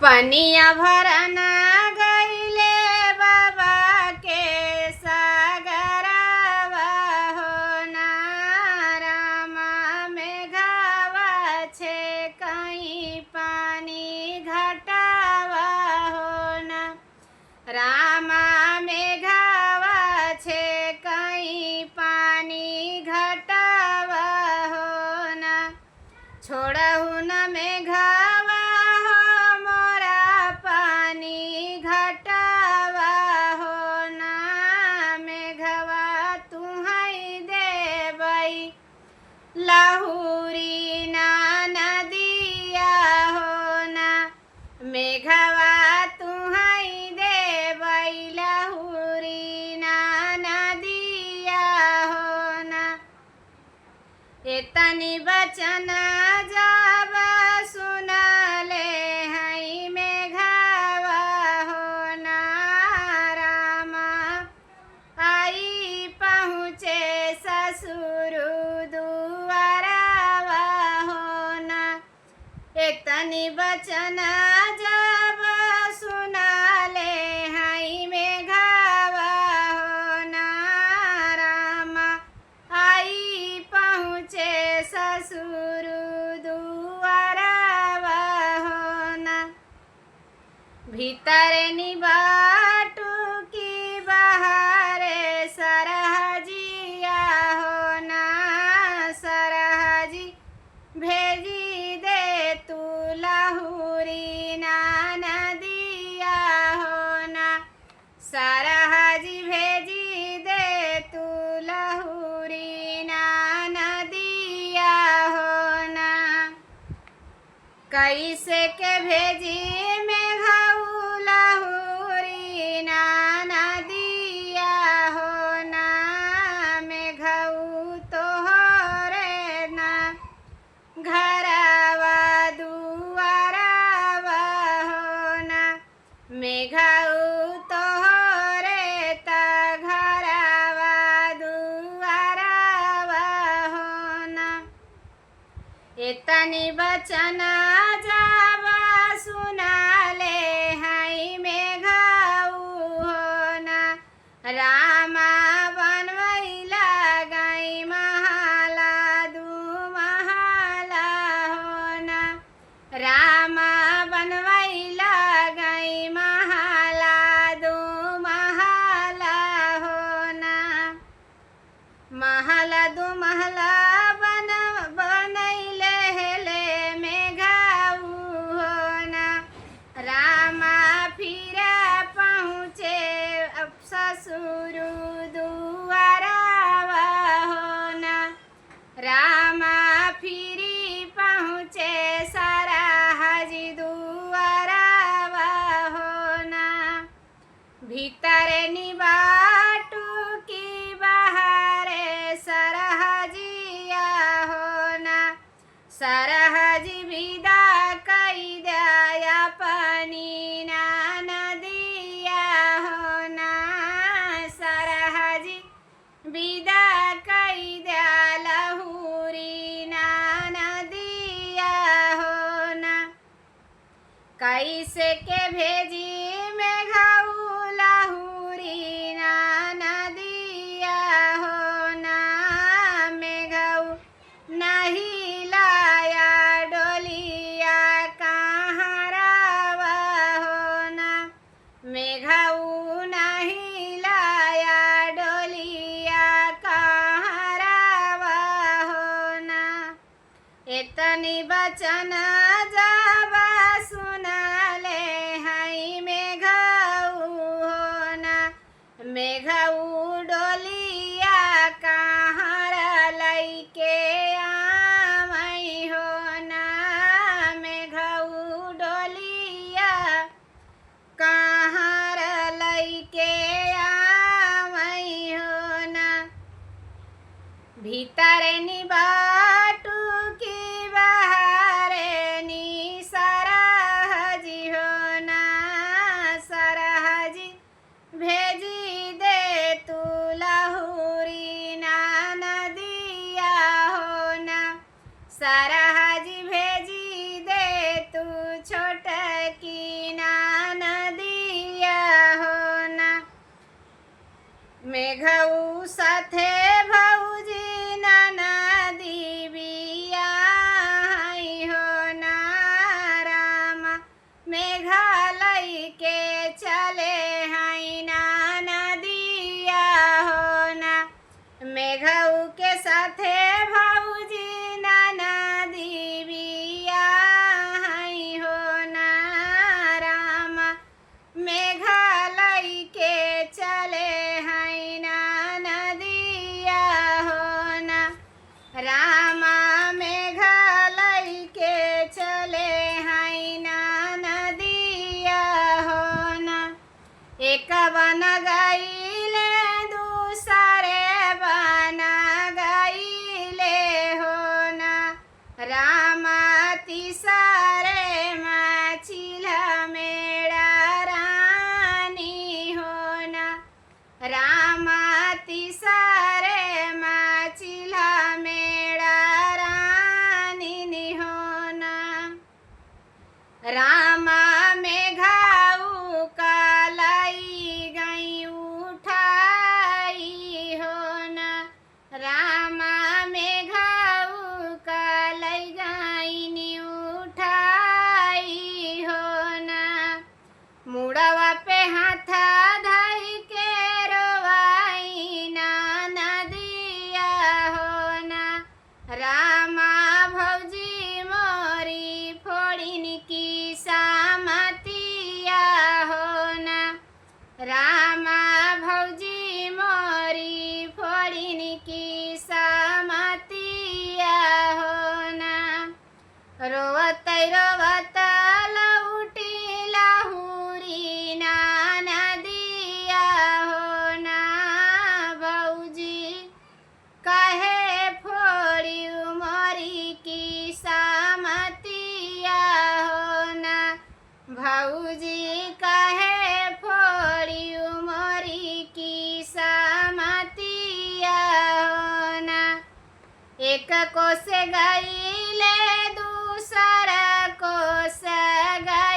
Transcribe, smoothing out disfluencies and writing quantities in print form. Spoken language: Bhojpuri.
पनिया भरना गईले बाबा के सागरवा हो ना रामा मेघवा छे कहीं पानी घटावा हो ना रामा मेघवा छे कहीं पानी घटावा हो ना छोड़हु न मेघवा हो मोरा पानी घटावा हो ना मेघवा तुहई देवई लहुरी ना नदिया हो ना मेघवा तुहई देवई लहुरी ना नदिया हो ना एतनी बचन जब सुनले हई मेघवा हो ना रामा आई पहुँचे ससुर दुआरवा हो ना एतनी बचन जब सुनले हई मेघवा हो ना रामा आई पहुँचे ससुर दुआरवा हो ना भीतर निबाटू की बाहरे सरहजिया हो ना सरहजी भेजी दे तू लहुरी ना नदिया हो ना सरहजी भेजी दे तू लहुरी ना नदिया हो ना कैसे के भेजी मेघऊ लहुरी ना नदिया हो ना मेघऊ तोहरे ना घरवा दुआरवा हो ना मेघऊ तोहरे त घरवा दुआरवा हो ना एतनी बचन जब सुनले हई मेघऊ हो ना रामा बनवैला गई महाला दू महाला हो ना रामा बनवैला गई महाला दू महाला हो ना महला दू महला बनैले हेले मेघऊ हो ना रामा फिर पहुँचे अब ससुर दुआरवा हो ना रामा फिरी पहुँचे सरहजी दुआरवा हो ना भीतर निबाटू की बाहरे सरहजिया हो ना सरहजी विदा कई दया पानी ना नदिया हो ना सरहजी विदा कई दया लहुरी ना नदिया हो ना कैसे के भेजी मेघऊ लहुरी ना नदिया हो ना मेघऊ नहीं लाया डोलिया कहाँ रावा हो ना मेघऊ नहीं लाया डोलिया कहाँ रावा हो ना एतनी बचन जब सुनले हई मेघऊ हो ना मेघऊ डोलिया कहाँ लैके आमई हो ना मेघऊ डोलिया कहाँ लैके आमई हो ना भीतर निबाटू की बाहरे नी सरहजी हो ना सरहजी भेजी दे तू लहुरी ना नदिया हो ना सरहजी भेजी दे तू छोटकी बन गईले दूसरे बन गईले हो ना रामा तीसरे मछिला मेरा रानी हो ना रामा तीसरे मछिला मेरा रानी हो ना रामा मेघाऊ कलाई गई उठाई हो ना रामा मेघाऊ कलाई गई उठाई हो ना मुड़वा पे हाथ धई के रोवाई ना नदिया हो ना रामा भौजी मोरी फोड़िन की सामतिया हो ना रामा भौजी मोरी फोड़िन की सामतिया हो ना रोवत रोवत लौटी लाहुरी ना नदिया हो ना भौजी कहे फोड़ी मोरी की सामतिया हो ना भौजी कहे फोड़ी मोरी की सामतिया हो ना एक को से गईले दूसरा को से गई